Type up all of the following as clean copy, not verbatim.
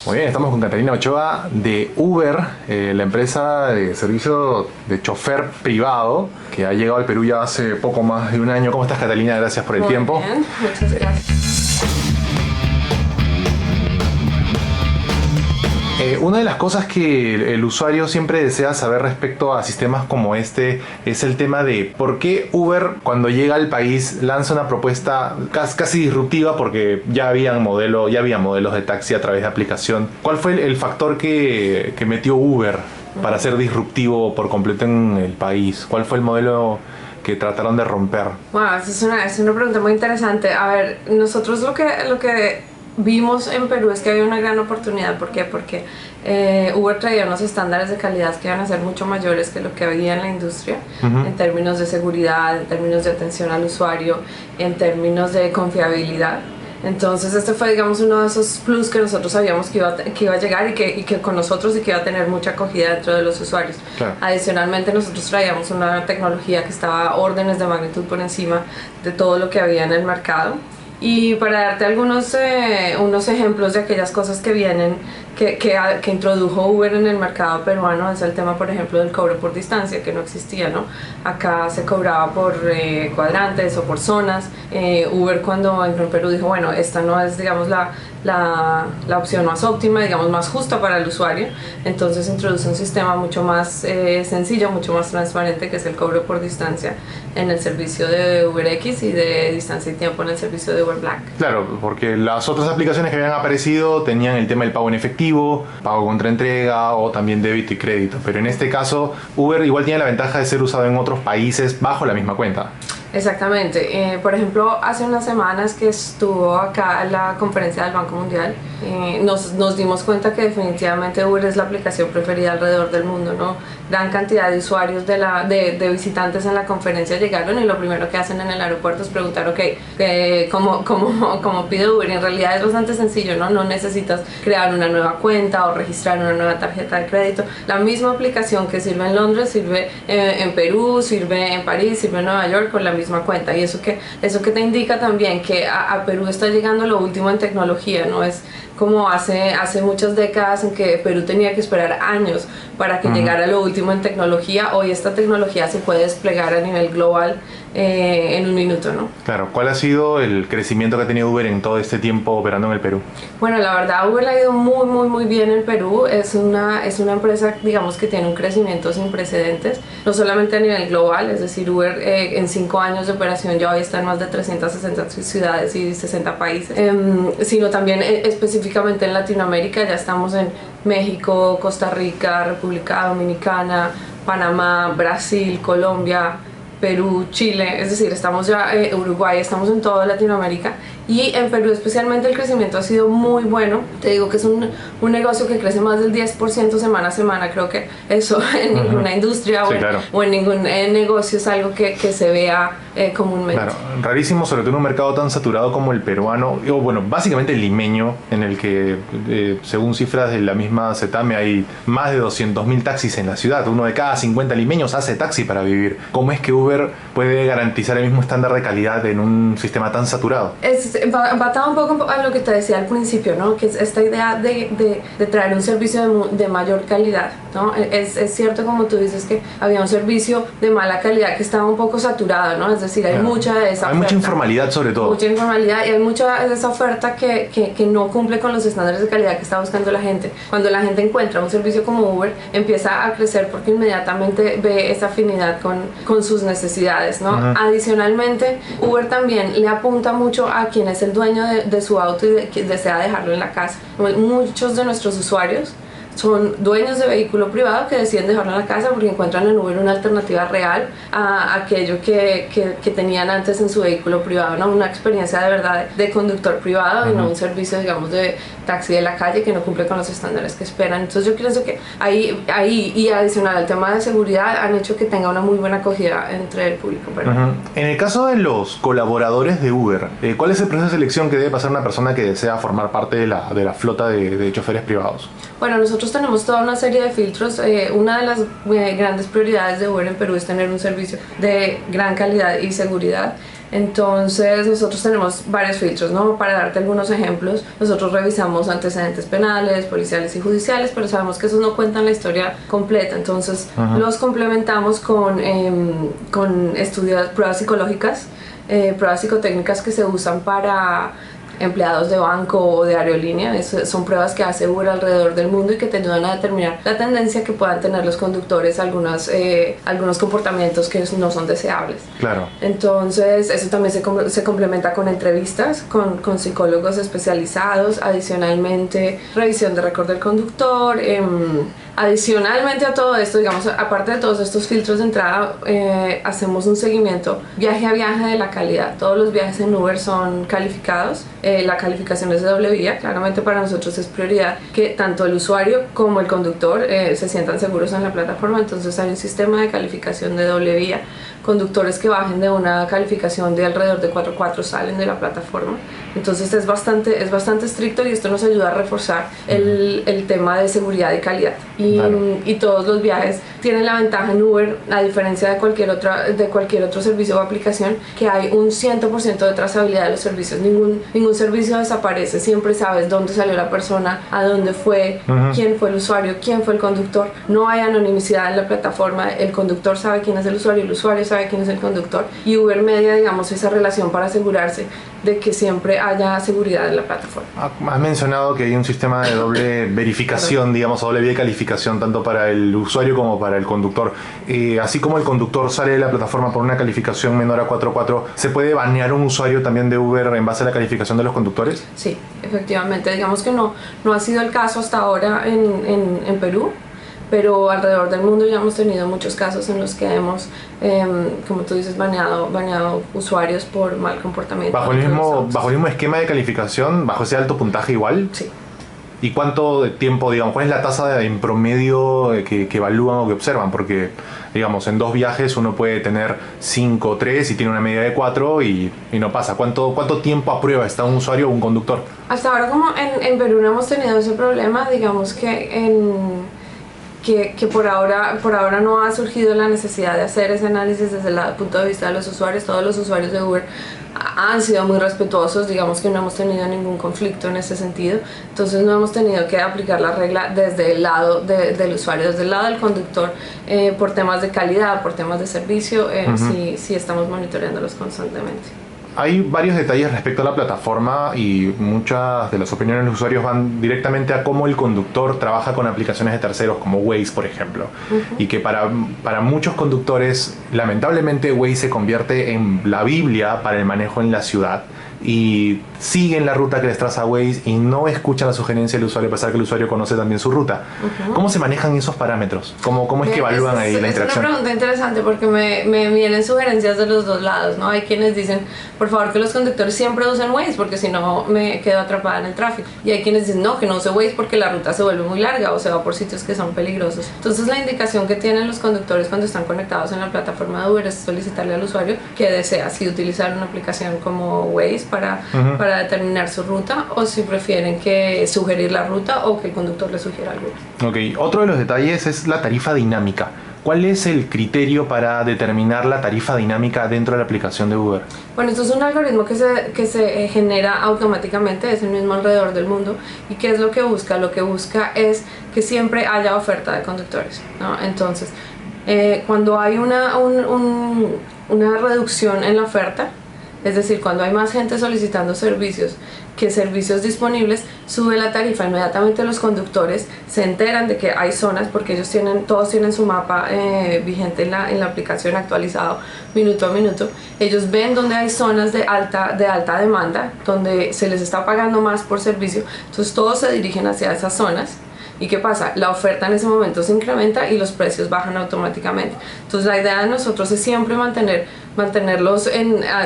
Muy bien, estamos con Catalina Ochoa de Uber, la empresa de servicio de chofer privado que ha llegado al Perú ya hace poco más de un año. ¿Cómo estás, Catalina? Gracias por el tiempo. Muy bien, muchas gracias. Una de las cosas que el usuario siempre desea saber respecto a sistemas como este es el tema de por qué Uber, cuando llega al país, lanza una propuesta casi disruptiva, porque ya había modelos de taxi a través de aplicación. ¿Cuál fue el factor que metió Uber para ser disruptivo por completo en el país? ¿Cuál fue el modelo que trataron de romper? Wow, esa es una pregunta muy interesante. A ver, nosotros lo que vimos en Perú es que había una gran oportunidad. ¿Por qué? Porque Uber traía unos estándares de calidad que iban a ser mucho mayores que lo que había en la industria, en términos de seguridad, en términos de atención al usuario, en términos de confiabilidad. Entonces este fue, digamos, uno de esos plus que nosotros sabíamos que iba a llegar y que con nosotros y que iba a tener mucha acogida dentro de los usuarios. Claro. Adicionalmente, nosotros traíamos una tecnología que estaba órdenes de magnitud por encima de todo lo que había en el mercado. Y para darte algunos unos ejemplos de aquellas cosas que vienen, que introdujo Uber en el mercado peruano, es el tema, por ejemplo, del cobro por distancia, que no existía, ¿no? Acá se cobraba por cuadrantes o por zonas. Uber, cuando entró en Perú, dijo, bueno, esta no es, digamos, la opción más óptima, digamos, más justa para el usuario. Entonces introduce un sistema mucho más sencillo, mucho más transparente, que es el cobro por distancia en el servicio de UberX y de distancia y tiempo en el servicio de Uber Black. Claro, porque las otras aplicaciones que habían aparecido tenían el tema del pago en efectivo, pago contra entrega o también débito y crédito. Pero en este caso, Uber igual tiene la ventaja de ser usado en otros países bajo la misma cuenta. Exactamente. Por ejemplo, hace unas semanas que estuvo acá en la conferencia del Banco Mundial, nos dimos cuenta que definitivamente Uber es la aplicación preferida alrededor del mundo, ¿no? Gran cantidad de usuarios de visitantes en la conferencia llegaron y lo primero que hacen en el aeropuerto es preguntar, ok, ¿cómo pide Uber? Y en realidad es bastante sencillo, ¿no? No necesitas crear una nueva cuenta o registrar una nueva tarjeta de crédito. La misma aplicación que sirve en Londres sirve en Perú, sirve en París, sirve en Nueva York con la misma cuenta. Y eso que te indica también que a Perú está llegando lo último en tecnología, ¿no? Es como hace muchas décadas en que Perú tenía que esperar años para que llegara lo último en tecnología. Hoy esta tecnología se puede desplegar a nivel global en un minuto, ¿no? Claro, ¿cuál ha sido el crecimiento que ha tenido Uber en todo este tiempo operando en el Perú? Bueno, la verdad, Uber le ha ido muy bien en Perú. Es una empresa, digamos, que tiene un crecimiento sin precedentes, no solamente a nivel global, es decir, Uber en 5 años de operación ya hoy está en más de 360 ciudades y 60 países, sino también específicamente en Latinoamérica. Ya estamos en México, Costa Rica, República Dominicana, Panamá, Brasil, Colombia, Perú, Chile, es decir, estamos ya Uruguay, estamos en toda Latinoamérica. Y en Perú especialmente el crecimiento ha sido muy bueno. Te digo que es un negocio que crece más del 10% semana a semana. Creo que eso en ninguna industria o en ningún negocio es algo que se vea comúnmente. Claro, rarísimo, sobre todo en un mercado tan saturado como el peruano, o bueno, básicamente el limeño, en el que según cifras de la misma CETAME hay más de 200.000 taxis en la ciudad. Uno de cada 50 limeños hace taxi para vivir. ¿Cómo es que Uber puede garantizar el mismo estándar de calidad en un sistema tan saturado? Va un poco a lo que te decía al principio, ¿no? Que es esta idea de traer un servicio de mayor calidad, ¿no? Es cierto, como tú dices, que había un servicio de mala calidad que estaba un poco saturado, ¿no? Es decir, hay mucha de esa oferta. Hay mucha informalidad, sobre todo. Mucha informalidad, y hay mucha de esa oferta que no cumple con los estándares de calidad que está buscando la gente. Cuando la gente encuentra un servicio como Uber, empieza a crecer porque inmediatamente ve esa afinidad con sus necesidades, ¿no? Adicionalmente, Uber también le apunta mucho a quien es el dueño de su auto y que desea dejarlo en la casa. Muchos de nuestros usuarios son dueños de vehículo privado que deciden dejarlo en la casa porque encuentran en Uber una alternativa real a aquello que tenían antes en su vehículo privado, ¿no? Una experiencia de verdad de conductor privado y no un servicio, digamos, de taxi de la calle que no cumple con los estándares que esperan. Entonces yo pienso que ahí y adicional al tema de seguridad han hecho que tenga una muy buena acogida entre el público. En el caso de los colaboradores de Uber, ¿cuál es el proceso de selección que debe pasar una persona que desea formar parte de la flota de choferes privados? Bueno, nosotros tenemos toda una serie de filtros. Una de las grandes prioridades de Uber en Perú es tener un servicio de gran calidad y seguridad. Entonces nosotros tenemos varios filtros, ¿no? Para darte algunos ejemplos, nosotros revisamos antecedentes penales, policiales y judiciales, pero sabemos que esos no cuentan la historia completa, entonces los complementamos con estudios, pruebas psicológicas, pruebas psicotécnicas que se usan para empleados de banco o de aerolínea. Son pruebas que hace Uber alrededor del mundo y que te ayudan a determinar la tendencia que puedan tener los conductores, algunos comportamientos que no son deseables. Claro. Entonces eso también se complementa con entrevistas con psicólogos especializados, adicionalmente revisión de récord del conductor. Adicionalmente a todo esto, digamos, aparte de todos estos filtros de entrada, hacemos un seguimiento viaje a viaje de la calidad. Todos los viajes en Uber son calificados. La calificación es de doble vía. Claramente para nosotros es prioridad que tanto el usuario como el conductor se sientan seguros en la plataforma. Entonces hay un sistema de calificación de doble vía. Conductores que bajen de una calificación de alrededor de 4.4 salen de la plataforma. Entonces es bastante estricto y esto nos ayuda a reforzar el tema de seguridad y calidad. Y todos los viajes tienen la ventaja en Uber, a diferencia de cualquier otro servicio o aplicación, que hay un 100% de trazabilidad de los servicios. Ningún servicio desaparece, siempre sabes dónde salió la persona, a dónde fue, quién fue el usuario, quién fue el conductor. No hay anonimidad en la plataforma, el conductor sabe quién es el usuario sabe quién es el conductor, y Uber media, digamos, esa relación para asegurarse de que siempre haya seguridad en la plataforma. Has mencionado que hay un sistema de doble verificación, digamos, doble vía de calificación, tanto para el usuario como para el conductor. Así como el conductor sale de la plataforma por una calificación menor a 4.4, ¿se puede banear un usuario también de Uber en base a la calificación de los conductores? Sí, efectivamente. Digamos que no ha sido el caso hasta ahora en Perú, pero alrededor del mundo ya hemos tenido muchos casos en los que hemos, como tú dices, baneado usuarios por mal comportamiento. ¿Bajo el mismo esquema de calificación, bajo ese alto puntaje igual? Sí. ¿Y cuánto de tiempo, digamos, cuál es la tasa en promedio que evalúan o que observan? Porque, digamos, en 2 viajes uno puede tener 5 o 3 y tiene una media de 4 y no pasa. ¿Cuánto tiempo a prueba está un usuario o un conductor? Hasta ahora, como en Perú no hemos tenido ese problema, digamos que por ahora no ha surgido la necesidad de hacer ese análisis desde el punto de vista de los usuarios. Todos los usuarios de Uber han sido muy respetuosos, digamos que no hemos tenido ningún conflicto en ese sentido, entonces no hemos tenido que aplicar la regla desde el lado del usuario, desde el lado del conductor, por temas de calidad, por temas de servicio, sí estamos monitoreándolos constantemente. Hay varios detalles respecto a la plataforma y muchas de las opiniones de los usuarios van directamente a cómo el conductor trabaja con aplicaciones de terceros como Waze, por ejemplo. Y que para muchos conductores, lamentablemente, Waze se convierte en la Biblia para el manejo en la ciudad y siguen la ruta que les traza Waze y no escuchan la sugerencia del usuario, a pesar que el usuario conoce también su ruta. ¿Cómo se manejan esos parámetros? ¿Cómo es que evalúan ahí la interacción? Es una pregunta interesante porque me vienen sugerencias de los dos lados, ¿no? Hay quienes dicen, por favor, que los conductores siempre usen Waze porque si no me quedo atrapada en el tráfico. Y hay quienes dicen, no, que no use Waze porque la ruta se vuelve muy larga o se va por sitios que son peligrosos. Entonces la indicación que tienen los conductores cuando están conectados en la plataforma de Uber es solicitarle al usuario que desea si utilizar una aplicación como Waze para determinar su ruta, o si prefieren que sugerir la ruta o que el conductor le sugiera alguna. Ok, otro de los detalles es la tarifa dinámica. ¿Cuál es el criterio para determinar la tarifa dinámica dentro de la aplicación de Uber? Bueno, esto es un algoritmo que se genera automáticamente, es el mismo alrededor del mundo. ¿Y qué es lo que busca? Lo que busca es que siempre haya oferta de conductores, ¿no? Entonces, cuando hay una reducción en la oferta, es decir, cuando hay más gente solicitando servicios que servicios disponibles, sube la tarifa. Inmediatamente los conductores se enteran de que hay zonas, porque todos tienen su mapa vigente en la aplicación, actualizado minuto a minuto. Ellos ven donde hay zonas de alta demanda, donde se les está pagando más por servicio, entonces todos se dirigen hacia esas zonas. ¿Y qué pasa? La oferta en ese momento se incrementa y los precios bajan automáticamente. Entonces la idea de nosotros es siempre mantenerlos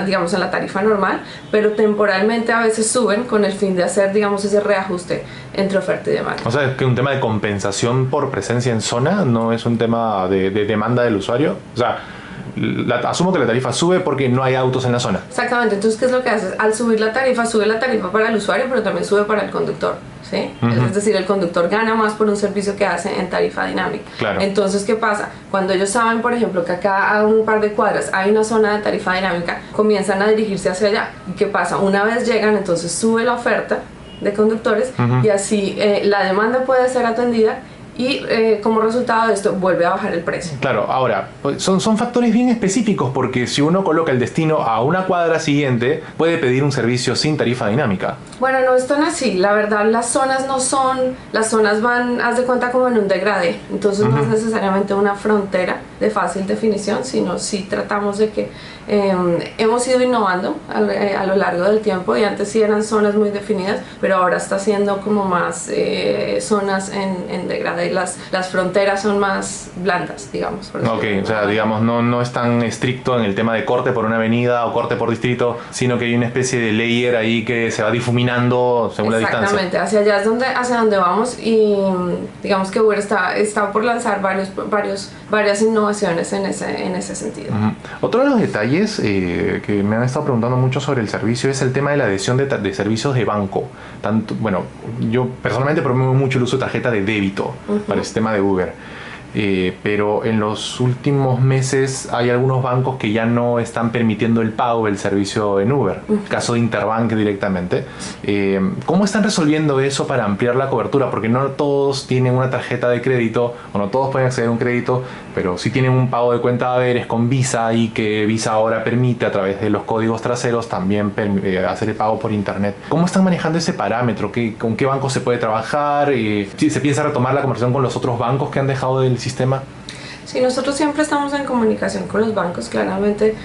digamos, en la tarifa normal, pero temporalmente a veces suben con el fin de hacer, digamos, ese reajuste entre oferta y demanda. O sea, es que un tema de compensación por presencia en zona no es un tema de demanda del usuario. O sea, asumo que la tarifa sube porque no hay autos en la zona. Exactamente. Entonces, ¿qué es lo que haces? Al subir la tarifa, sube la tarifa para el usuario, pero también sube para el conductor. ¿sí? Es decir, el conductor gana más por un servicio que hace en tarifa dinámica. Claro. Entonces, ¿qué pasa? Cuando ellos saben, por ejemplo, que acá a un par de cuadras hay una zona de tarifa dinámica, comienzan a dirigirse hacia allá. ¿Y qué pasa? Una vez llegan, entonces sube la oferta de conductores y así la demanda puede ser atendida y como resultado de esto vuelve a bajar el precio. Claro, ahora, son factores bien específicos porque si uno coloca el destino a una cuadra siguiente, puede pedir un servicio sin tarifa dinámica. Bueno, no es tan así, la verdad las zonas no son, las zonas van, haz de cuenta como en un degradé, entonces no es necesariamente una frontera de fácil definición, sino sí tratamos de que hemos ido innovando a lo largo del tiempo y antes sí eran zonas muy definidas, pero ahora está siendo como más zonas en degradé, las fronteras son más blandas, digamos. Por Ok, o sea, digamos, no es tan estricto en el tema de corte por una avenida o corte por distrito, sino que hay una especie de layer ahí que se va difuminando según la distancia. Exactamente, hacia allá es hacia donde vamos y digamos que Uber está por lanzar varias innovaciones en ese sentido. Otro de los detalles que me han estado preguntando mucho sobre el servicio es el tema de la adhesión de servicios de banco. Tanto, bueno, yo personalmente promuevo mucho el uso de tarjeta de débito para el sistema de Uber. Pero en los últimos meses hay algunos bancos que ya no están permitiendo el pago del servicio en Uber, caso de Interbank directamente. ¿Cómo están resolviendo eso para ampliar la cobertura? Porque no todos tienen una tarjeta de crédito, o no todos pueden acceder a un crédito, pero sí tienen un pago de cuenta de haberes con Visa y que Visa ahora permite a través de los códigos traseros también hacer el pago por internet. ¿Cómo están manejando ese parámetro? ¿Con qué banco se puede trabajar? ¿Si se piensa retomar la conversación con los otros bancos que han dejado del sistema? Sí, nosotros siempre estamos en comunicación con los bancos, claramente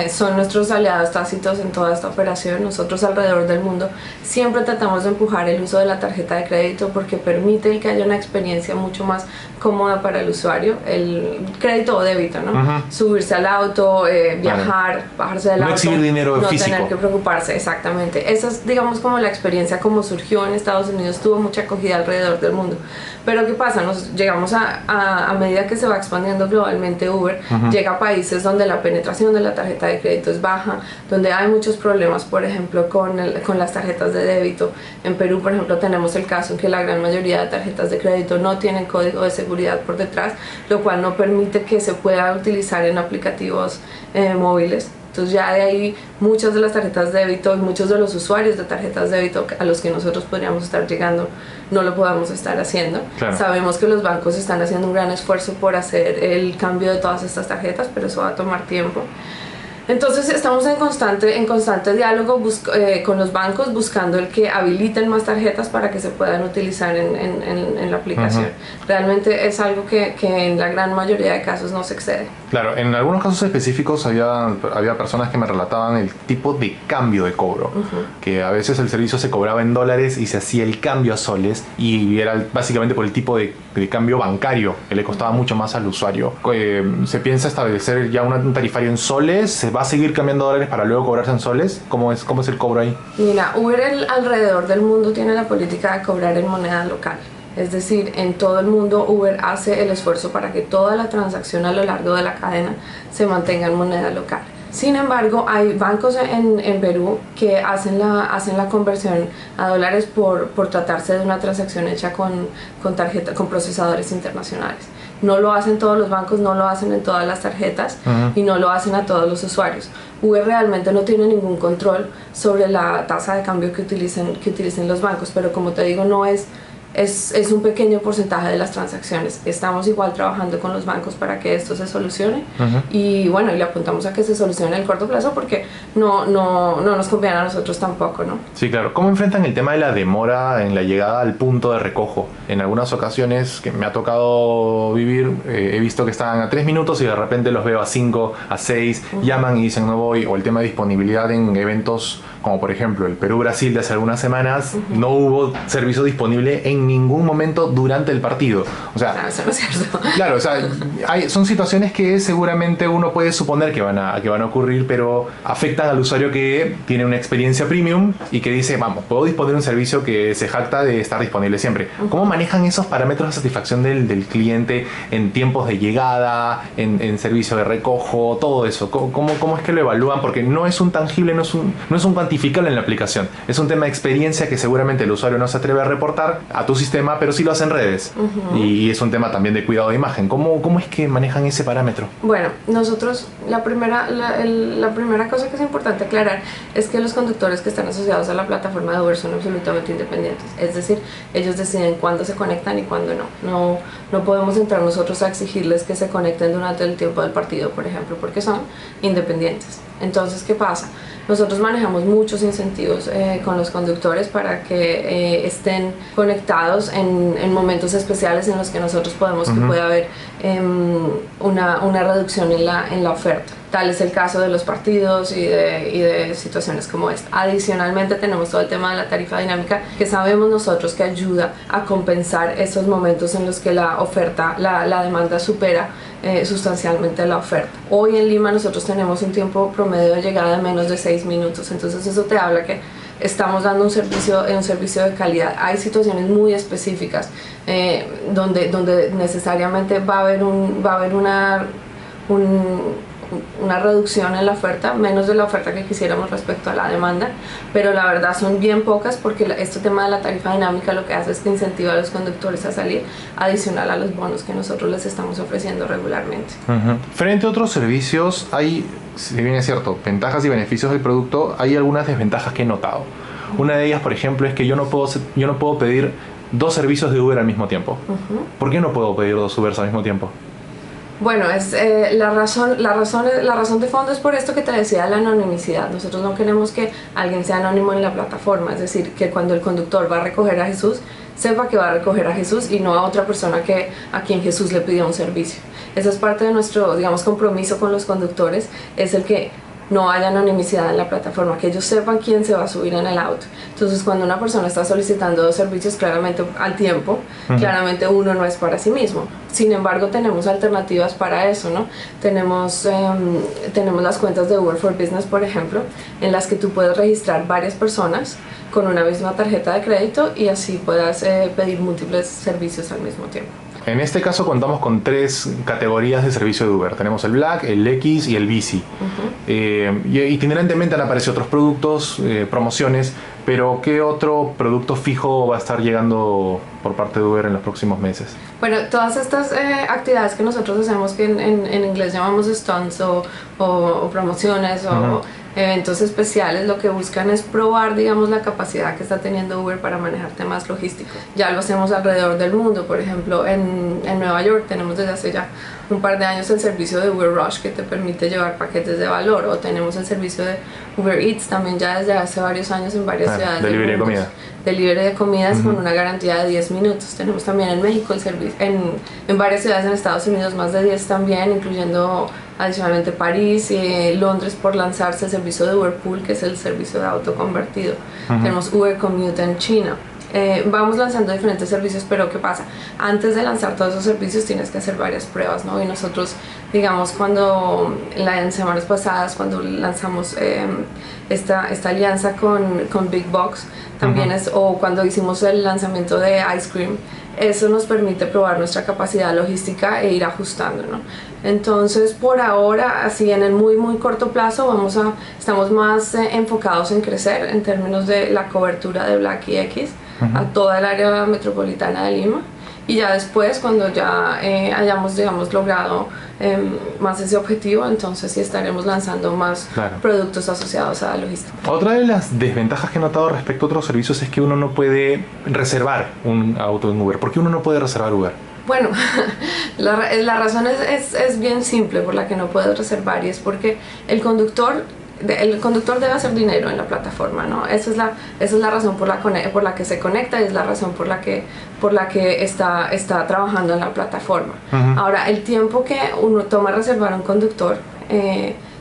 son nuestros aliados tácitos en toda esta operación. Nosotros alrededor del mundo siempre tratamos de empujar el uso de la tarjeta de crédito porque permite que haya una experiencia mucho más cómoda para el usuario, el crédito o débito, ¿no? Subirse al auto, viajar, bajarse del auto, exhibir dinero no físico. tener que preocuparse, exactamente. Esa es, digamos, como la experiencia como surgió en Estados Unidos, tuvo mucha acogida alrededor del mundo. Pero ¿qué pasa? Llegamos a medida que se va expandiendo globalmente Uber, llega a países donde la penetración de la tarjeta de crédito es baja, donde hay muchos problemas, por ejemplo, con las tarjetas de débito. En Perú, por ejemplo, tenemos el caso en que la gran mayoría de tarjetas de crédito no tienen código de seguridad por detrás, lo cual no permite que se pueda utilizar en aplicativos móviles. Entonces ya de ahí muchas de las tarjetas de débito y muchos de los usuarios de tarjetas de débito a los que nosotros podríamos estar llegando no lo podamos estar haciendo. Claro. Sabemos que los bancos están haciendo un gran esfuerzo por hacer el cambio de todas estas tarjetas, pero eso va a tomar tiempo. Entonces estamos en constante diálogo con los bancos buscando el que habiliten más tarjetas para que se puedan utilizar en la aplicación. Realmente es algo que en la gran mayoría de casos no se excede. Claro, en algunos casos específicos había personas que me relataban el tipo de cambio de cobro, que a veces el servicio se cobraba en dólares y se hacía el cambio a soles y era básicamente por el tipo de cambio bancario que le costaba mucho más al usuario. ¿Se piensa establecer ya un tarifario en soles? ¿Se va a seguir cambiando dólares para luego cobrarse en soles? ¿Cómo es el cobro ahí? Mira, Uber alrededor del mundo tiene la política de cobrar en moneda local. Es decir, en todo el mundo Uber hace el esfuerzo para que toda la transacción a lo largo de la cadena se mantenga en moneda local. Sin embargo, hay bancos en Perú que hacen la conversión a dólares por tratarse de una transacción hecha con procesadores internacionales. No lo hacen todos los bancos, no lo hacen en todas las tarjetas y no lo hacen a todos los usuarios. Uber realmente no tiene ningún control sobre la tasa de cambio que utilicen los bancos, pero como te digo, no es un pequeño porcentaje de las transacciones. Estamos igual trabajando con los bancos para que esto se solucione y bueno, y le apuntamos a que se solucione en el corto plazo porque no nos conviene a nosotros tampoco, ¿no? Sí, claro. ¿Cómo enfrentan el tema de la demora en la llegada al punto de recojo? En algunas ocasiones que me ha tocado vivir, he visto que están a 3 minutos y de repente los veo a 5, a 6, llaman y dicen no voy, o el tema de disponibilidad en eventos como por ejemplo el Perú-Brasil de hace algunas semanas, no hubo servicio disponible en ningún momento durante el partido. O sea, eso no es cierto. Claro, o sea, son situaciones que seguramente uno puede suponer que van a ocurrir, pero afectan al usuario que tiene una experiencia premium y que dice, vamos, puedo disponer de un servicio que se jacta de estar disponible siempre. ¿Cómo manejan esos parámetros de satisfacción del cliente en tiempos de llegada, en servicio de recojo, todo eso? ¿Cómo es que lo evalúan? Porque no es un tangible, no es un cuantificable cuantificarlo en la aplicación. Es un tema de experiencia que seguramente el usuario no se atreve a reportar a tu sistema, pero sí lo hace en redes. Y es un tema también de cuidado de imagen. ¿Cómo es que manejan ese parámetro? Bueno, nosotros la primera cosa que es importante aclarar es que los conductores que están asociados a la plataforma de Uber son absolutamente independientes. Es decir, ellos deciden cuándo se conectan y cuándo no. No podemos entrar nosotros a exigirles que se conecten durante el tiempo del partido, por ejemplo, porque son independientes. Entonces, ¿qué pasa? Nosotros manejamos muchos incentivos con los conductores para que estén conectados en momentos especiales en los que nosotros podemos que pueda haber una reducción en la oferta. Tal es el caso de los partidos y de situaciones como esta. Adicionalmente tenemos todo el tema de la tarifa dinámica, que sabemos nosotros que ayuda a compensar esos momentos en los que la oferta, la demanda supera sustancialmente la oferta. Hoy en Lima nosotros tenemos un tiempo promedio de llegada de menos de 6 minutos, entonces eso te habla que estamos dando un servicio de calidad. Hay situaciones muy específicas donde necesariamente va a haber una reducción en la oferta, menos de la oferta que quisiéramos respecto a la demanda, pero la verdad son bien pocas porque este tema de la tarifa dinámica lo que hace es que incentiva a los conductores a salir, adicional a los bonos que nosotros les estamos ofreciendo regularmente. Frente a otros servicios, si bien es cierto, ventajas y beneficios del producto, hay algunas desventajas que he notado. Una de ellas, por ejemplo, es que yo no puedo pedir 2 servicios de Uber al mismo tiempo. ¿Por qué no puedo pedir 2 Ubers al mismo tiempo? Bueno, la razón de fondo es por esto que te decía, la anonimicidad. Nosotros no queremos que alguien sea anónimo en la plataforma, es decir, que cuando el conductor va a recoger a Jesús, sepa que va a recoger a Jesús y no a otra persona a quien Jesús le pidió un servicio. Esa es parte de nuestro, digamos, compromiso con los conductores, es el que no haya anonimicidad en la plataforma, que ellos sepan quién se va a subir en el auto. Entonces, cuando una persona está solicitando 2 servicios claramente al tiempo, claramente uno no es para sí mismo. Sin embargo, tenemos alternativas para eso, ¿no? Tenemos las cuentas de Uber for Business, por ejemplo, en las que tú puedes registrar varias personas con una misma tarjeta de crédito y así puedas pedir múltiples servicios al mismo tiempo. En este caso contamos con 3 categorías de servicio de Uber. Tenemos el Black, el X y el Bici. Y itinerantemente han aparecido otros productos, promociones, pero ¿qué otro producto fijo va a estar llegando por parte de Uber en los próximos meses? Bueno, todas estas actividades que nosotros hacemos, que en inglés llamamos stunts o promociones o eventos especiales, lo que buscan es probar, digamos, la capacidad que está teniendo Uber para manejar temas logísticos. Ya lo hacemos alrededor del mundo. Por ejemplo, en Nueva York tenemos desde hace ya un par de años el servicio de Uber Rush, que te permite llevar paquetes de valor, o tenemos el servicio de Uber Eats también ya desde hace varios años en varias ciudades. Delivery de comida. Delivery de comidas con una garantía de 10 minutos. Tenemos también en México el servicio, en varias ciudades en Estados Unidos más de 10 también, incluyendo adicionalmente París y Londres por lanzarse el servicio de Uber Pool, que es el servicio de auto convertido. Tenemos Uber Commute en China. Vamos lanzando diferentes servicios, pero ¿qué pasa? Antes de lanzar todos esos servicios tienes que hacer varias pruebas, ¿no? Y nosotros, digamos, en semanas pasadas, cuando lanzamos esta alianza con Big Box, también o cuando hicimos el lanzamiento de Ice Cream, eso nos permite probar nuestra capacidad logística e ir ajustando, ¿no? Entonces, por ahora, así en el muy corto plazo, estamos más enfocados en crecer en términos de la cobertura de Black y X a toda el área metropolitana de Lima, y ya después, cuando ya hayamos, digamos, logrado más ese objetivo, entonces sí estaremos lanzando más productos asociados a la logística. Otra de las desventajas que he notado respecto a otros servicios es que uno no puede reservar un auto en Uber. ¿Por qué uno no puede reservar Uber? Bueno, la razón es bien simple por la que no puedes reservar, y es porque el conductor debe hacer dinero en la plataforma, ¿no? Esa es la razón por la que se conecta, y es la razón por la que está trabajando en la plataforma. Ahora, el tiempo que uno toma reservar a un conductor,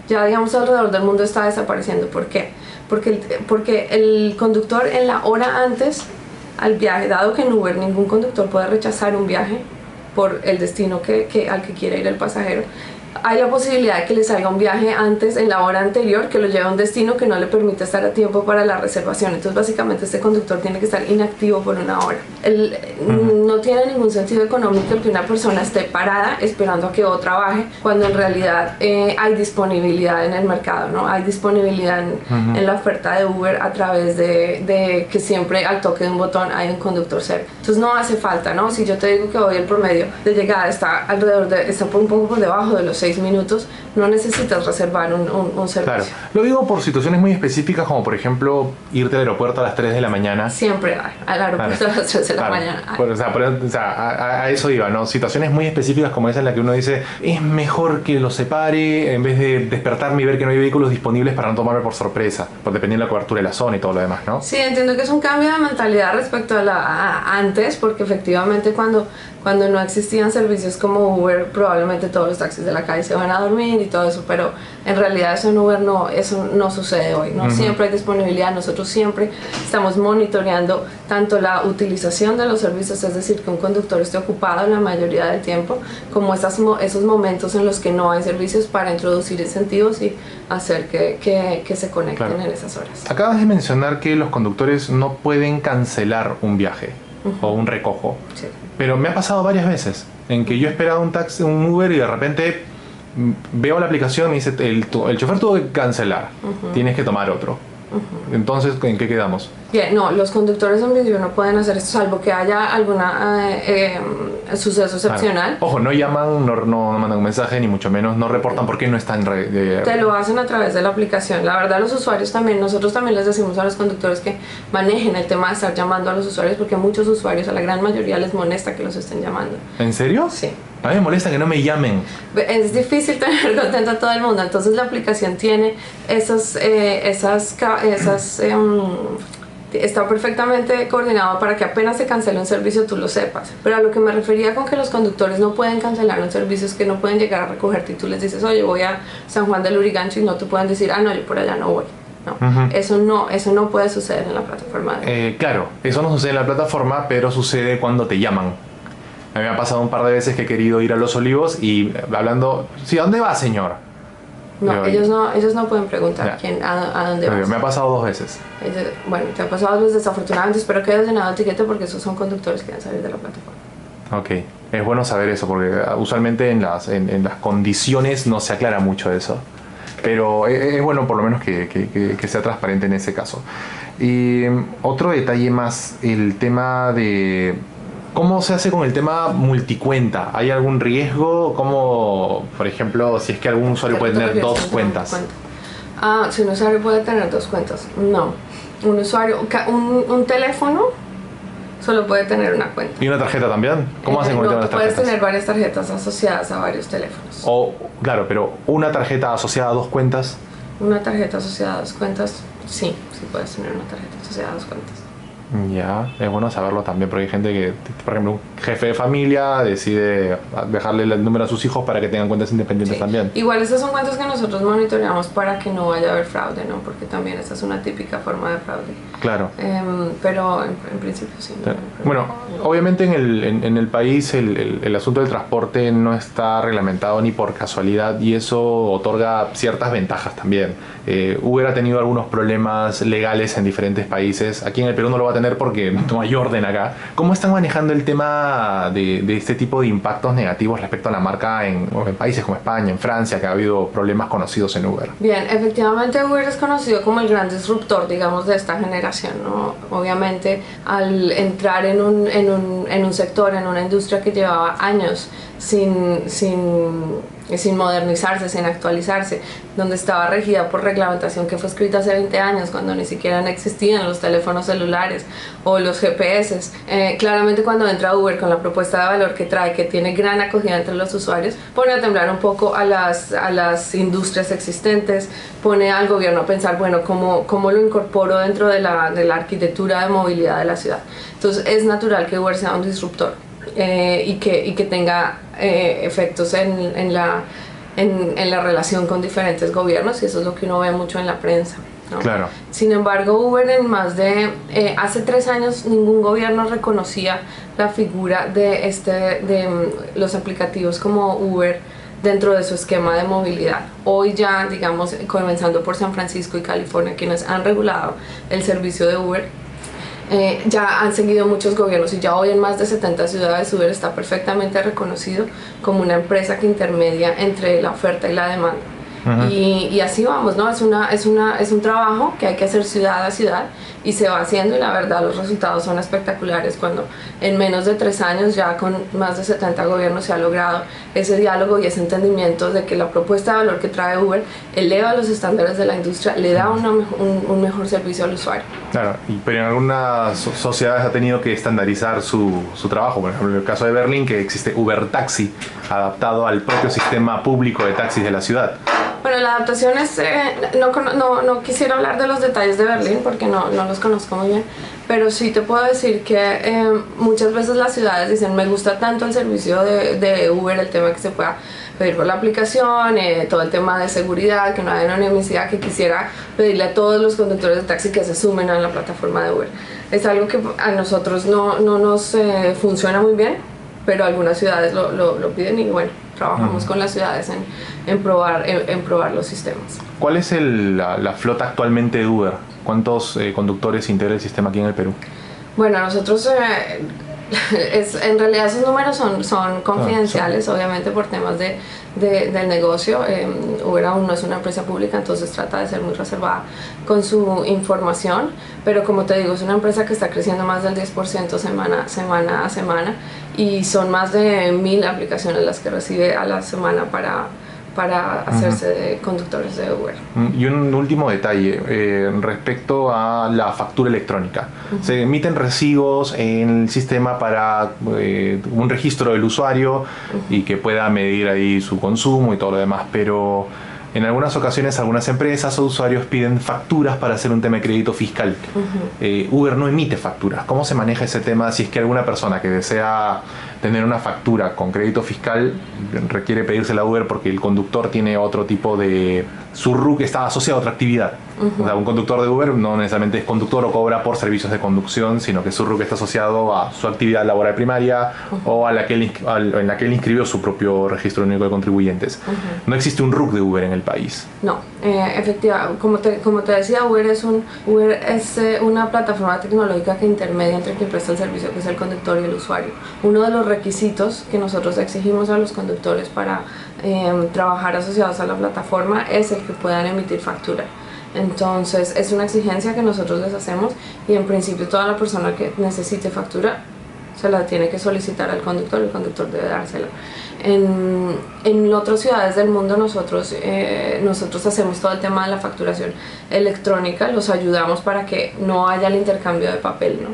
ya digamos alrededor del mundo está desapareciendo. ¿Por qué? Porque el conductor en la hora antes al viaje, dado que en Uber ningún conductor puede rechazar un viaje por el destino al que quiere ir el pasajero, hay la posibilidad de que le salga un viaje antes, en la hora anterior, que lo lleve a un destino que no le permite estar a tiempo para la reservación. Entonces, básicamente, este conductor tiene que estar inactivo por una hora. no tiene ningún sentido económico el que una persona esté parada esperando a que otra baje, cuando en realidad hay disponibilidad en el mercado, ¿no? Hay disponibilidad en la oferta de Uber a través de que siempre al toque de un botón hay un conductor cerca. Entonces no hace falta, ¿no? Si yo te digo que hoy el promedio de llegada está está un poco por debajo de los 6 minutos, no necesitas reservar un servicio. Claro, lo digo por situaciones muy específicas, como por ejemplo irte al aeropuerto a las 3 de la mañana. Siempre hay, al aeropuerto a las 3 de la mañana. A eso iba, ¿no? Situaciones muy específicas como esa en la que uno dice, es mejor que lo separe en vez de despertarme y ver que no hay vehículos disponibles para no tomarme por sorpresa, por dependiendo de la cobertura de la zona y todo lo demás, ¿no? Sí, entiendo que es un cambio de mentalidad respecto a antes, porque efectivamente cuando no existían servicios como Uber, probablemente todos los taxis de la calle se van a dormir y todo eso, pero en realidad eso en Uber eso no sucede hoy, ¿no? Siempre hay disponibilidad, nosotros siempre estamos monitoreando tanto la utilización de los servicios, es decir, que un conductor esté ocupado la mayoría del tiempo, como esos momentos en los que no hay servicios, para introducir incentivos y hacer que se conecten en esas horas. Acabas de mencionar que los conductores no pueden cancelar un viaje o un recojo. Sí. Pero me ha pasado varias veces en que yo he esperado un taxi, un Uber, y de repente veo la aplicación y dice el chofer tuvo que cancelar, tienes que tomar otro. Entonces, ¿en qué quedamos? Bien, no, los conductores en principio no pueden hacer esto, salvo que haya alguna suceso excepcional. Ojo, no llaman, no mandan un mensaje, ni mucho menos, no reportan por qué no están... Te lo hacen a través de la aplicación. La verdad, los usuarios también, nosotros también les decimos a los conductores que manejen el tema de estar llamando a los usuarios, porque a muchos usuarios, a la gran mayoría, les molesta que los estén llamando. ¿En serio? Sí. A mí me molesta que no me llamen. Es difícil tener contento a todo el mundo, entonces la aplicación tiene está perfectamente coordinado para que apenas se cancele un servicio tú lo sepas. Pero a lo que me refería con que los conductores no pueden cancelar un servicio es que no pueden llegar a recogerte y tú les dices, oye, voy a San Juan del Lurigancho, y no te pueden decir, no, yo por allá no voy. No, eso no puede suceder en la plataforma. Claro, eso no sucede en la plataforma, pero sucede cuando te llaman. A mí me ha pasado un par de veces que he querido ir a Los Olivos y hablando, sí, ¿a dónde va, señor? No, ellos no pueden preguntar a dónde vas. Me ha pasado 2 veces. Bueno, te ha pasado 2 veces, desafortunadamente. Espero que hayas llenado el tiquete, porque esos son conductores que deben salir de la plataforma. Ok, es bueno saber eso, porque usualmente en las condiciones no se aclara mucho eso. Pero es bueno por lo menos que sea transparente en ese caso. Y otro detalle más, el tema de... ¿Cómo se hace con el tema multicuenta? ¿Hay algún riesgo? ¿Cómo, por ejemplo, si es que algún usuario puede tener 2 cuentas? Si un usuario puede tener 2 cuentas, no. Un teléfono solo puede tener una cuenta. ¿Y una tarjeta también? ¿Cómo hacen con el tema de las tarjetas? Puedes tener varias tarjetas asociadas a varios teléfonos. Claro, pero una tarjeta asociada a 2 cuentas. Una tarjeta asociada a 2 cuentas, sí puedes tener una tarjeta asociada a 2 cuentas. Ya, es bueno saberlo también, porque hay gente que, por ejemplo, un jefe de familia decide dejarle el número a sus hijos para que tengan cuentas independientes también. Igual estas son cuentas que nosotros monitoreamos para que no vaya a haber fraude, ¿no? Porque también esa es una típica forma de fraude. Claro. Pero en principio sí. Bueno, obviamente en el país el asunto del transporte no está reglamentado ni por casualidad, y eso otorga ciertas ventajas también. Uber ha tenido algunos problemas legales en diferentes países. Aquí en el Perú no lo va a tener porque no hay orden acá. ¿Cómo están manejando el tema de este tipo de impactos negativos respecto a la marca en países como España, en Francia, que ha habido problemas conocidos en Uber? Bien, efectivamente Uber es conocido como el gran disruptor, digamos, de esta generación, ¿no? Obviamente, al entrar en un sector, en una industria que llevaba años sin modernizarse, sin actualizarse, donde estaba regida por reglamentación que fue escrita hace 20 años, cuando ni siquiera existían los teléfonos celulares o los GPS. Claramente, cuando entra Uber con la propuesta de valor que trae, que tiene gran acogida entre los usuarios, pone a temblar un poco a las industrias existentes, pone al gobierno a pensar, bueno, ¿cómo lo incorporo dentro de la arquitectura de movilidad de la ciudad? Entonces es natural que Uber sea un disruptor. Y que tenga efectos en la relación con diferentes gobiernos, y eso es lo que uno ve mucho en la prensa, ¿no? Claro. Sin embargo, Uber hace 3 años ningún gobierno reconocía la figura de los aplicativos como Uber dentro de su esquema de movilidad. Hoy ya, digamos, comenzando por San Francisco y California, quienes han regulado el servicio de Uber, Ya han seguido muchos gobiernos y ya hoy en más de 70 ciudades Uber está perfectamente reconocido como una empresa que intermedia entre la oferta y la demanda. Y así vamos, ¿no? Es un trabajo que hay que hacer ciudad a ciudad y se va haciendo, y la verdad los resultados son espectaculares cuando en menos de 3 años ya con más de 70 gobiernos se ha logrado ese diálogo y ese entendimiento de que la propuesta de valor que trae Uber eleva los estándares de la industria, le da un mejor servicio al usuario. Claro, pero en algunas sociedades ha tenido que estandarizar su trabajo. Por ejemplo, en el caso de Berlín, que existe Uber Taxi, adaptado al propio sistema público de taxis de la ciudad. Bueno, la adaptación es, no quisiera hablar de los detalles de Berlín porque no los conozco muy bien, pero sí te puedo decir que muchas veces las ciudades dicen, me gusta tanto el servicio de Uber, el tema que se pueda pedir por la aplicación, todo el tema de seguridad, que no haya anonimicidad, que quisiera pedirle a todos los conductores de taxi que se sumen a la plataforma de Uber. Es algo que a nosotros no nos funciona muy bien, pero algunas ciudades lo piden y bueno, trabajamos con las ciudades en probar los sistemas. ¿Cuál es la flota actualmente de Uber? ¿Cuántos conductores integra el sistema aquí en el Perú? Bueno, nosotros en realidad esos números son confidenciales, obviamente por temas del negocio. Uber aún no es una empresa pública, entonces trata de ser muy reservada con su información, pero como te digo, es una empresa que está creciendo más del 10% semana a semana, y son más de 1000 aplicaciones las que recibe a la semana para hacerse de conductores de Uber. Y un último detalle respecto a la factura electrónica. Se emiten recibos en el sistema para un registro del usuario y que pueda medir ahí su consumo y todo lo demás, pero en algunas ocasiones algunas empresas o usuarios piden facturas para hacer un tema de crédito fiscal. Uber no emite facturas. ¿Cómo se maneja ese tema si es que alguna persona que desea tener una factura con crédito fiscal requiere pedírsela a Uber porque el conductor tiene otro tipo de... su RUC está asociado a otra actividad? O sea, un conductor de Uber no necesariamente es conductor o cobra por servicios de conducción, sino que su RUC está asociado a su actividad laboral primaria o en la que él inscribió su propio registro único de contribuyentes. No existe un RUC de Uber en el país. No, efectivamente, como te decía, Uber es una plataforma tecnológica que intermedia entre quien presta el servicio, que es el conductor y el usuario. Uno de los requisitos que nosotros exigimos a los conductores para trabajar asociados a la plataforma es el que puedan emitir factura. Entonces es una exigencia que nosotros les hacemos, y en principio toda la persona que necesite factura se la tiene que solicitar al conductor, el conductor debe dársela. En otras ciudades del mundo nosotros hacemos todo el tema de la facturación electrónica, los ayudamos para que no haya el intercambio de papel, ¿no?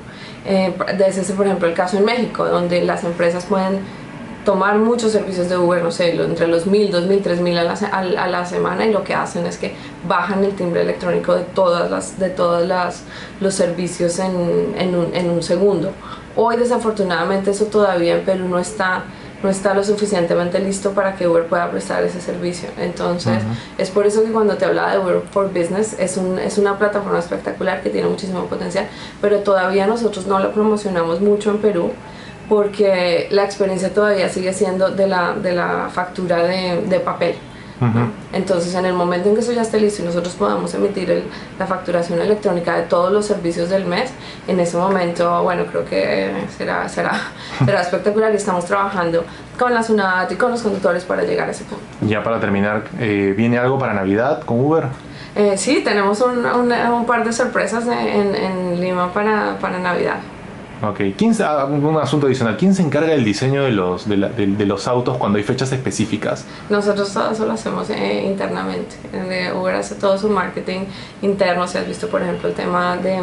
Ese es por ejemplo el caso en México, donde las empresas pueden tomar muchos servicios de Uber, no sé, entre los 1000, 2000, 3000 a la semana, y lo que hacen es que bajan el timbre electrónico de todos los servicios en un segundo. Hoy desafortunadamente eso todavía en Perú no está lo suficientemente listo para que Uber pueda prestar ese servicio. Entonces es por eso que cuando te hablaba de Uber for Business es una plataforma espectacular que tiene muchísimo potencial, pero todavía nosotros no la promocionamos mucho en Perú, porque la experiencia todavía sigue siendo de la factura de papel. Entonces en el momento en que eso ya esté listo y nosotros podamos emitir la facturación electrónica de todos los servicios del mes, en ese momento, bueno, creo que será espectacular, y estamos trabajando con la SUNAT y con los conductores para llegar a ese punto. Ya para terminar, ¿viene algo para Navidad con Uber? Sí, tenemos un par de sorpresas en Lima para Navidad. Ok, un asunto adicional, ¿quién se encarga del diseño de los autos cuando hay fechas específicas? Nosotros todo eso lo hacemos internamente. Uber hace todo su marketing interno. Si has visto, por ejemplo, el tema de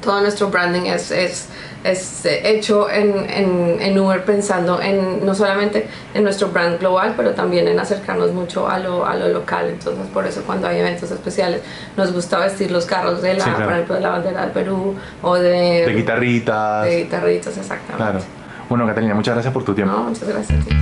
todo nuestro branding es hecho en Uber, pensando no solamente en nuestro brand global, pero también en acercarnos mucho a lo local. Entonces por eso cuando hay eventos especiales nos gusta vestir los carros por ejemplo de la bandera del Perú, o de guitarritas. De guitarritas, exactamente. Claro. Bueno, Catalina, muchas gracias por tu tiempo. No, muchas gracias a ti.